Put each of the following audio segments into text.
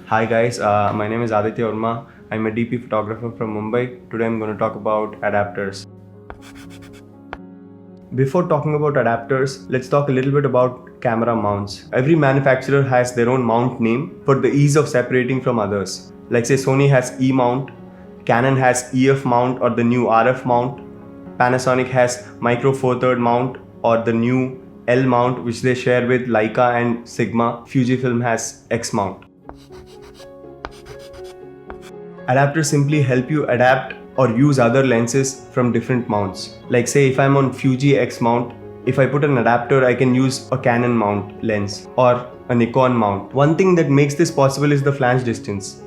Hi guys, my name is Aditya Varma. I'm a DP photographer from Mumbai. Today I'm going to talk about adapters. Before talking about adapters, let's talk a little bit about camera mounts. Every manufacturer has their own mount name for the ease of separating from others. Like say Sony has E mount, Canon has EF mount or the new RF mount, Panasonic has Micro Four Third mount or the new L mount which they share with Leica and Sigma. Fujifilm has X mount. Adapters simply help you adapt or use other lenses from different mounts. Like say if I'm on Fuji X mount, if I put an adapter I can use a Canon mount lens or a Nikon mount. One thing that makes this possible is the flange distance.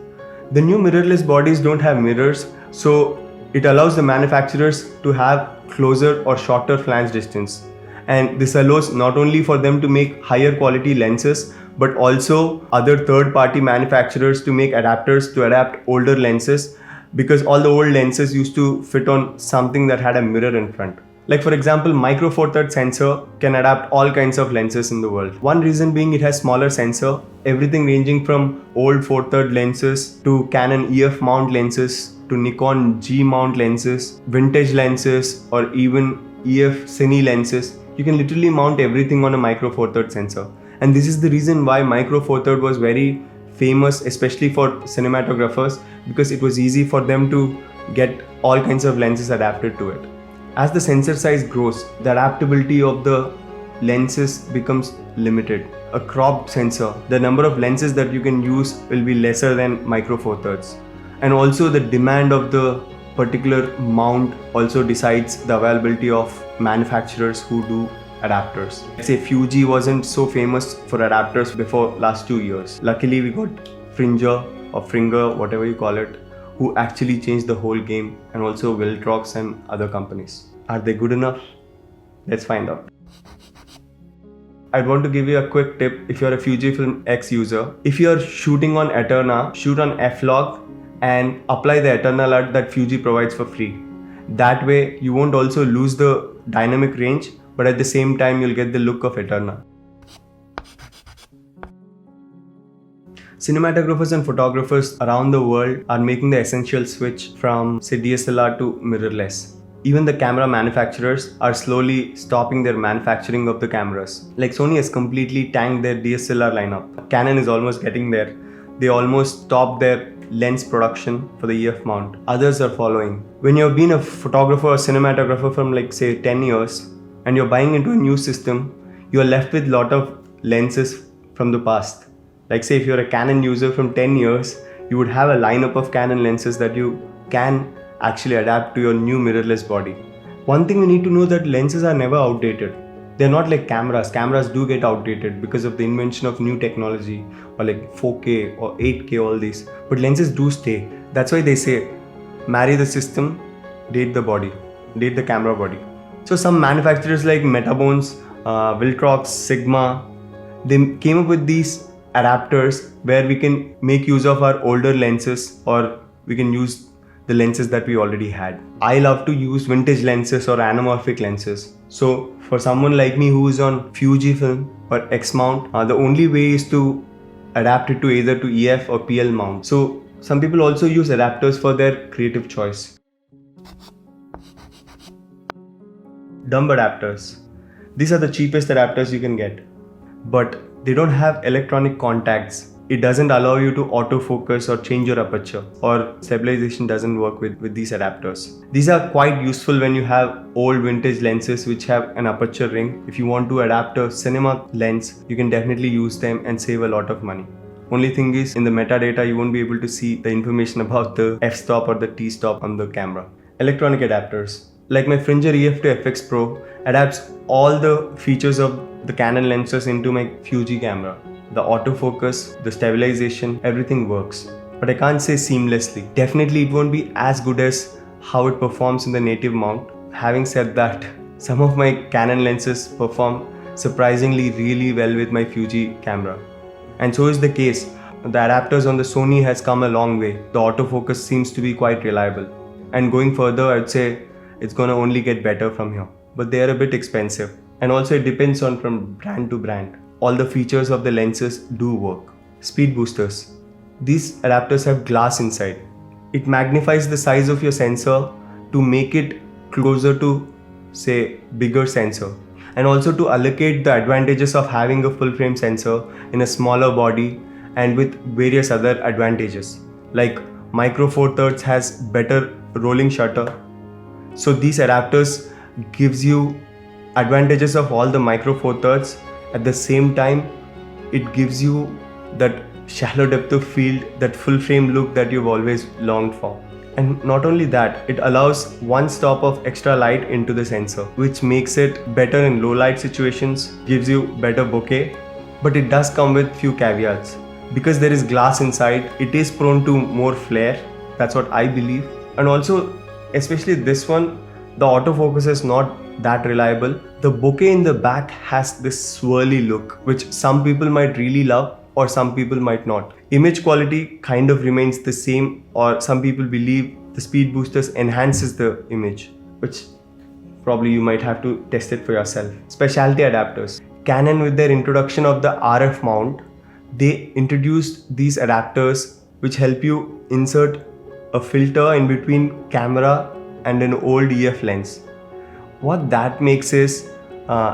The new mirrorless bodies don't have mirrors, so it allows the manufacturers to have closer or shorter flange distance. And this allows not only for them to make higher quality lenses, but also other third-party manufacturers to make adapters to adapt older lenses, because all the old lenses used to fit on something that had a mirror in front. Like for example, Micro Four Third sensor can adapt all kinds of lenses in the world. One reason being it has smaller sensor, everything ranging from old 4/3 lenses to Canon EF mount lenses to Nikon G mount lenses, vintage lenses or even EF cine lenses. You can literally mount everything on a Micro Four Third sensor. And this is the reason why Micro Four Third was very famous, especially for cinematographers, because it was easy for them to get all kinds of lenses adapted to it. As the sensor size grows, the adaptability of the lenses becomes limited. A cropped sensor, the number of lenses that you can use will be lesser than Micro Four Thirds. And also the demand of the particular mount also decides the availability of manufacturers who do adapters. Let's say Fuji wasn't so famous for adapters before last 2 years. Luckily we got Fringer or Fringer, whatever you call it, who actually changed the whole game, and also Viltrox and other companies. Are they good enough? Let's find out. I'd want to give you a quick tip if you're a Fujifilm X user. If you're shooting on Eterna, shoot on F-Log and apply the Eterna LUT that Fuji provides for free. That way you won't also lose the dynamic range, but at the same time you'll get the look of Eterna. Cinematographers and photographers around the world are making the essential switch from say DSLR to mirrorless. Even the camera manufacturers are slowly stopping their manufacturing of the cameras. Like Sony has completely tanked their DSLR lineup. Canon is almost getting there. They almost stopped their lens production for the EF mount. Others are following. When you've been a photographer or cinematographer from like say 10 years and you're buying into a new system, you're left with a lot of lenses from the past. Like say if you're a Canon user from 10 years, you would have a lineup of Canon lenses that you can actually adapt to your new mirrorless body. One thing you need to know that lenses are never outdated. They're not like cameras. Cameras do get outdated because of the invention of new technology or like 4K or 8K, all these. But lenses do stay. That's why they say, marry the system, date the body, date the camera body. So some manufacturers like Metabones, Viltrox, Sigma, they came up with these adapters where we can make use of our older lenses or we can use the lenses that we already had. I love to use vintage lenses or anamorphic lenses. So for someone like me who is on Fujifilm or X mount, the only way is to adapt it to either to EF or PL mount. So some people also use adapters for their creative choice. Dumb adapters. These are the cheapest adapters you can get, but they don't have electronic contacts. It doesn't allow you to autofocus or change your aperture, or stabilization doesn't work with these adapters. These are quite useful when you have old vintage lenses which have an aperture ring. If you want to adapt a cinema lens, you can definitely use them and save a lot of money. Only thing is, in the metadata you won't be able to see the information about the f-stop or the t-stop on the camera. Electronic adapters. Like my Fringer EF to FX Pro adapts all the features of the Canon lenses into my Fuji camera. The autofocus, the stabilization, everything works. But I can't say seamlessly. Definitely it won't be as good as how it performs in the native mount. Having said that, some of my Canon lenses perform surprisingly really well with my Fuji camera. And so is the case. The adapters on the Sony has come a long way. The autofocus seems to be quite reliable. And going further, I'd say it's gonna only get better from here. But they are a bit expensive. And also it depends on from brand to brand. all the features of the lenses do work. Speed boosters. These adapters have glass inside. It magnifies the size of your sensor to make it closer to, say, bigger sensor, and also to allocate the advantages of having a full frame sensor in a smaller body and with various other advantages. Like Micro Four Thirds has better rolling shutter. So these adapters gives you advantages of all the Micro Four Thirds. At the same time, it gives you that shallow depth of field, that full frame look that you've always longed for. And not only that, it allows one stop of extra light into the sensor, which makes it better in low light situations, gives you better bokeh, but it does come with few caveats. Because there is glass inside, it is prone to more flare. That's what I believe. And also, especially this one, the autofocus is not that reliable. The bokeh in the back has this swirly look, which some people might really love or some people might not. Image quality kind of remains the same, or some people believe the speed boosters enhances the image, which probably you might have to test it for yourself. Specialty adapters. Canon, with their introduction of the RF mount, they introduced these adapters which help you insert a filter in between camera and an old EF lens. What that makes is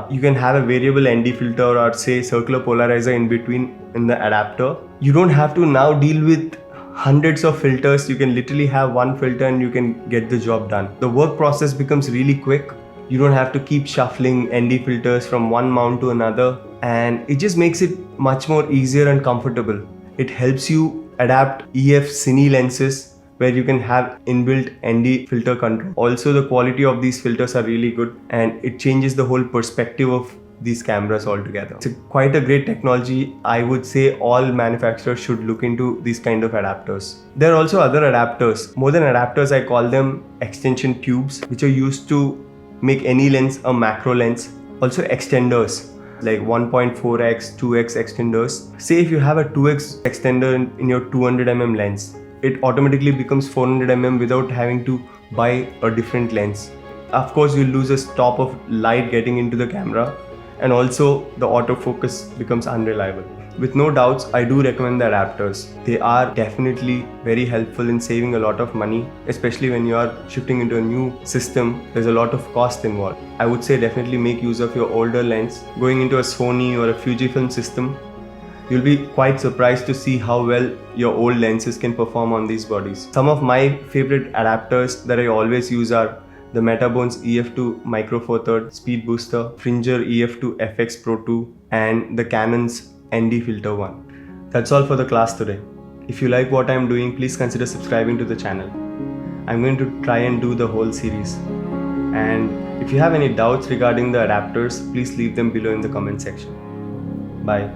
you can have a variable ND filter or say circular polarizer in between in the adapter. You don't have to now deal with hundreds of filters. You can literally have one filter and you can get the job done. The work process becomes really quick. You don't have to keep shuffling ND filters from one mount to another, and it just makes it much more easier and comfortable. It helps you adapt EF cine lenses where you can have inbuilt ND filter control. Also, the quality of these filters are really good and it changes the whole perspective of these cameras altogether. It's quite a great technology. I would say all manufacturers should look into these kind of adapters. There are also other adapters. More than adapters, I call them extension tubes, which are used to make any lens a macro lens. Also extenders like 1.4x, 2x extenders. Say if you have a 2x extender in your 200mm lens, it automatically becomes 400mm without having to buy a different lens. Of course, you'll lose a stop of light getting into the camera, and also the autofocus becomes unreliable. With no doubts, I do recommend the adapters. They are definitely very helpful in saving a lot of money, especially when you are shifting into a new system. There's a lot of cost involved. I would say definitely make use of your older lens. Going into a Sony or a Fujifilm system, you'll be quite surprised to see how well your old lenses can perform on these bodies. Some of my favorite adapters that I always use are the Metabones EF2 Micro Four Third Speed Booster, Fringer EF2 FX Pro 2, and the Canon's ND Filter 1. That's all for the class today. If you like what I'm doing, please consider subscribing to the channel. I'm going to try and do the whole series. And if you have any doubts regarding the adapters, please leave them below in the comment section. Bye.